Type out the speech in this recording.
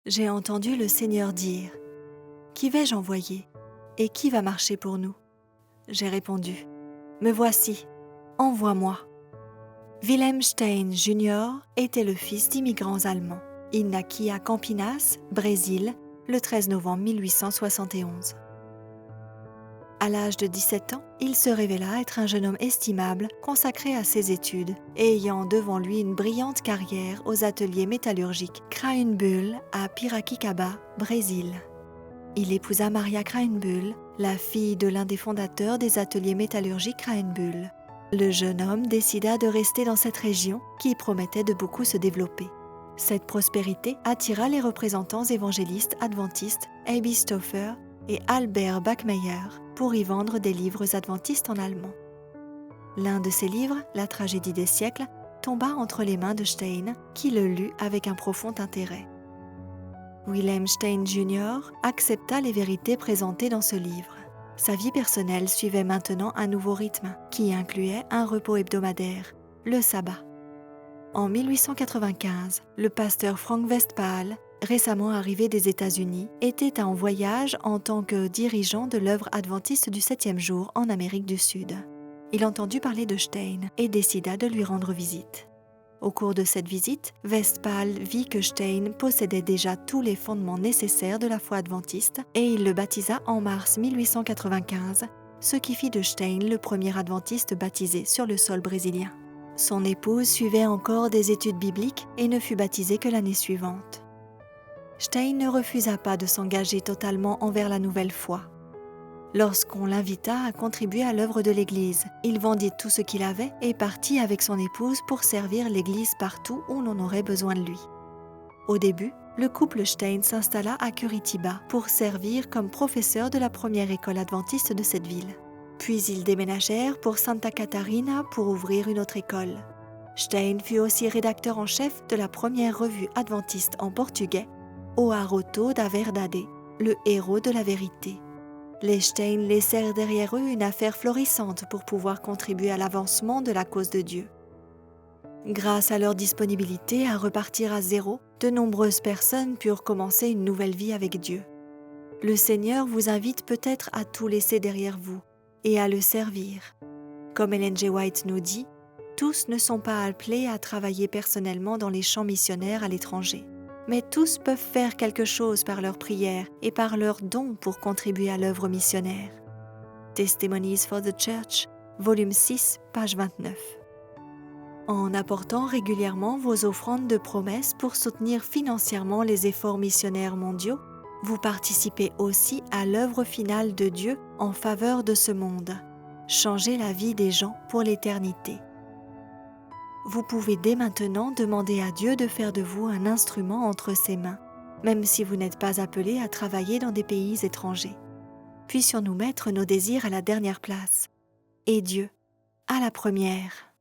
J'ai entendu le Seigneur dire : « Qui vais-je envoyer et qui va marcher pour nous ?» J'ai répondu : « Me voici, envoie-moi. » Wilhelm Stein Jr. était le fils d'immigrants allemands. Il naquit à Campinas, Brésil, le 13 novembre 1871. À l'âge de 17 ans, il se révéla être un jeune homme estimable, consacré à ses études et ayant devant lui une brillante carrière aux ateliers métallurgiques Krahenbuhl à Piracicaba, Brésil. Il épousa Maria Krahenbuhl, la fille de l'un des fondateurs des ateliers métallurgiques Krahenbuhl. Le jeune homme décida de rester dans cette région qui promettait de beaucoup se développer. Cette prospérité attira les représentants évangélistes adventistes Aby Stauffer et Albert Bachmeyer pour y vendre des livres adventistes en allemand. L'un de ces livres, La tragédie des siècles, tomba entre les mains de Stein, qui le lut avec un profond intérêt. Wilhelm Stein Jr. accepta les vérités présentées dans ce livre. Sa vie personnelle suivait maintenant un nouveau rythme qui incluait un repos hebdomadaire, le sabbat. En 1895, le pasteur Frank Westphal, récemment arrivé des États-Unis, était en voyage en tant que dirigeant de l'œuvre adventiste du 7e jour en Amérique du Sud. Il entendit parler de Stein et décida de lui rendre visite. Au cours de cette visite, Westphal vit que Stein possédait déjà tous les fondements nécessaires de la foi adventiste et il le baptisa en mars 1895, ce qui fit de Stein le premier adventiste baptisé sur le sol brésilien. Son épouse suivait encore des études bibliques et ne fut baptisée que l'année suivante. Stein ne refusa pas de s'engager totalement envers la nouvelle foi. Lorsqu'on l'invita à contribuer à l'œuvre de l'Église, il vendit tout ce qu'il avait et partit avec son épouse pour servir l'Église partout où l'on aurait besoin de lui. Au début, le couple Stein s'installa à Curitiba pour servir comme professeur de la première école adventiste de cette ville. Puis ils déménagèrent pour Santa Catarina pour ouvrir une autre école. Stein fut aussi rédacteur en chef de la première revue adventiste en portugais, O Arauto da Verdade, le héros de la vérité. Les Stein laissèrent derrière eux une affaire florissante pour pouvoir contribuer à l'avancement de la cause de Dieu. Grâce à leur disponibilité à repartir à zéro, de nombreuses personnes purent commencer une nouvelle vie avec Dieu. Le Seigneur vous invite peut-être à tout laisser derrière vous et à le servir. Comme Ellen G. White nous dit, tous ne sont pas appelés à travailler personnellement dans les champs missionnaires à l'étranger, mais tous peuvent faire quelque chose par leur prière et par leurs dons pour contribuer à l'œuvre missionnaire. Testimonies for the Church, volume 6, page 29. En apportant régulièrement vos offrandes de promesses pour soutenir financièrement les efforts missionnaires mondiaux, vous participez aussi à l'œuvre finale de Dieu en faveur de ce monde. Changer la vie des gens pour l'éternité. Vous pouvez dès maintenant demander à Dieu de faire de vous un instrument entre ses mains, même si vous n'êtes pas appelé à travailler dans des pays étrangers. Puissions-nous mettre nos désirs à la dernière place, et Dieu à la première.